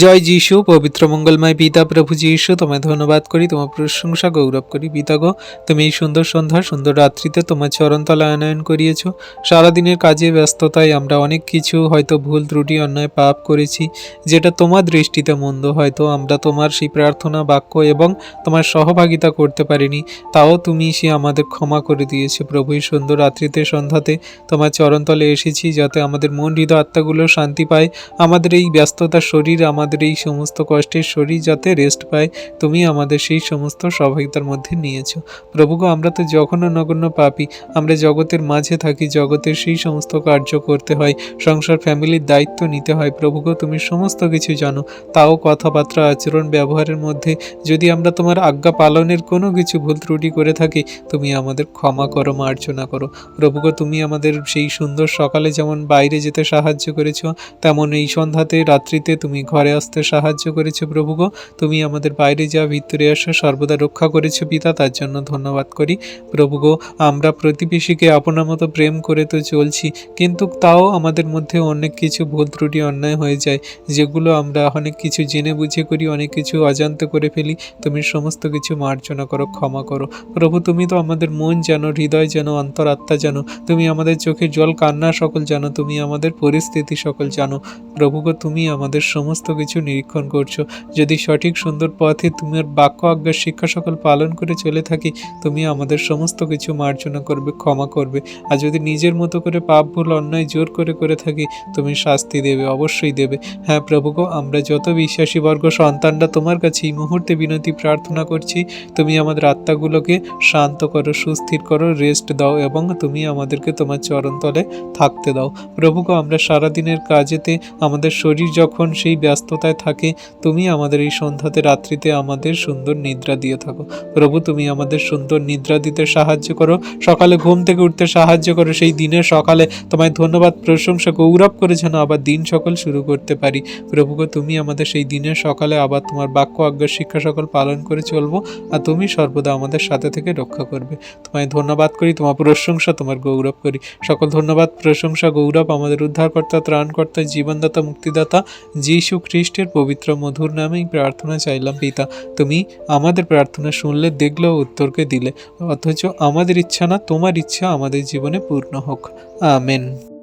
জয় যিশু। পবিত্র মঙ্গলময় পিতা প্রভু যিশু, তোমায় ধন্যবাদ করি, তোমার প্রশংসা গৌরব করি। পিতা গো, তুমি এই সুন্দর সন্ধ্যা সুন্দর রাত্রিতে তোমার চরণতলা আনয়ন করিয়েছ। সারাদিনের কাজে ব্যস্ততায় আমরা অনেক কিছু হয়তো ভুল ত্রুটি অন্যায় পাপ করেছি, যেটা তোমার দৃষ্টিতে মন্দ। হয়তো আমরা তোমার সেই প্রার্থনা বাক্য এবং তোমার সহভাগিতা করতে পারিনি, তাও তুমি সে আমাদের ক্ষমা করে দিয়েছো। প্রভু, এই সুন্দর রাত্রিতে সন্ধ্যাতে তোমার চরণতলে এসেছি, যাতে আমাদের মন হৃদয় আত্মাগুলো শান্তি পায়। আমাদের এই ব্যস্ততার শরীর, আমাদের এই সমস্ত কষ্টের শরীর যাতে রেস্ট পায়, তুমি আমাদের সেই সমস্ত সহায়তার মধ্যে নিয়েছো। প্রভুগো, আমরা তো জঘন্য নগণ্য পাপী, আমরা জগতের মাঝে থাকি, জগতের সেই সমস্ত কার্য করতে হয়, সংসার ফ্যামিলির দায়িত্ব নিতে হয়। প্রভুগো, তুমি সমস্ত কিছু জানো, তাও কথাবার্তা আচরণ ব্যবহারের মধ্যে যদি আমরা তোমার আজ্ঞা পালনের কোনো কিছু ভুল ত্রুটি করে থাকি, তুমি আমাদের ক্ষমা করো, মার্জনা করো। প্রভুগো, তুমি আমাদের সেই সুন্দর সকালে যেমন বাইরে যেতে সাহায্য করেছো, তেমন এই সন্ধ্যাতে রাত্রিতে তুমি ঘরে আসতে সাহায্য করেছো। প্রভুগো, তুমি আমাদের বাইরে যা ভিতরে আসা সর্বদা রক্ষা করেছো পিতা, তার জন্য ধন্যবাদ করি। প্রভুগো, আমরা প্রতিবেশীকে আপনার মতো প্রেম করে তো চলছি, কিন্তু তাও আমাদের মধ্যে অনেক কিছু ভুল ত্রুটি অন্যায় হয়ে যায়, যেগুলো আমরা অনেক কিছু জেনে বুঝে করি, অনেক কিছু অজান্তে করে ফেলি। তুমি সমস্ত কিছু মার্জনা করো, ক্ষমা করো। প্রভু, তুমি তো আমাদের মন জানো, হৃদয় জানো, অন্তরাত্মা জানো, তুমি আমাদের চোখের জল কান্না সকল জানো, তুমি আমাদের পরিস্থিতি সকল জানো। প্রভুগো, তুমি আমাদের সমস্ত কিছু নিরীক্ষণ করছো। যদি সঠিক সুন্দর পথে তোমার বাক্য আজ্ঞার শিক্ষা সকল পালন করে চলে থাকি, তুমি আমাদের সমস্ত কিছু মার্জনা করবে, ক্ষমা করবে। আর যদি নিজের মতো করে পাপ ভুল অন্যায় জোর করে করে থাকি, তুমি শাস্তি দেবে, অবশ্যই দেবে। হ্যাঁ প্রভুগো, আমরা যত বিশ্বাসী বর্গ সন্তানরা তোমার কাছে এই মুহূর্তে বিনতি প্রার্থনা করছি, তুমি আমাদের আত্মাগুলোকে শান্ত করো, সুস্থির করো, রেস্ট দাও, এবং তুমি আমাদেরকে তোমার চরণতলে থাকতে দাও। প্রভুগো, আমরা সারাদিনের কাজেতে আমাদের শরীর যখন সেই ব্যস্ততায় থাকে, তুমি আমাদের এই সন্ধ্যাতে রাত্রিতে আমাদের সুন্দর নিদ্রা দিয়ে থাকো। প্রভু, তুমি আমাদের সুন্দর নিদ্রা দিতে সাহায্য করো, সকালে ঘুম থেকে উঠতে সাহায্য করো, সেই দিনের সকালে তোমায় ধন্যবাদ প্রশংসা গৌরব করে যেন আবার দিন সকল শুরু করতে পারি। প্রভুগো, তুমি আমাদের সেই দিনের সকালে আবার তোমার বাক্য আজ্ঞার শিক্ষা সকল পালন করে চলবো, আর তুমি সর্বদা আমাদের সাথে থেকে রক্ষা করবে। তোমায় ধন্যবাদ করি, তোমার প্রশংসা, তোমার গৌরব করি। সকল ধন্যবাদ প্রশংসা গৌরব আমাদের উদ্ধারকর্তা, ত্রাণকর্তা, জীবনদাতা, মুক্তিদাতা যীশু খ্রিস্টের পবিত্র মধুর নামেই প্রার্থনা চাইলাম পিতা। তুমি আমাদের প্রার্থনা শুনলে, দেখলেও উত্তরকে দিলে, অথচ আমাদের ইচ্ছা না, তোমার ইচ্ছা আমাদের জীবনে পূর্ণ হোক। আমেন।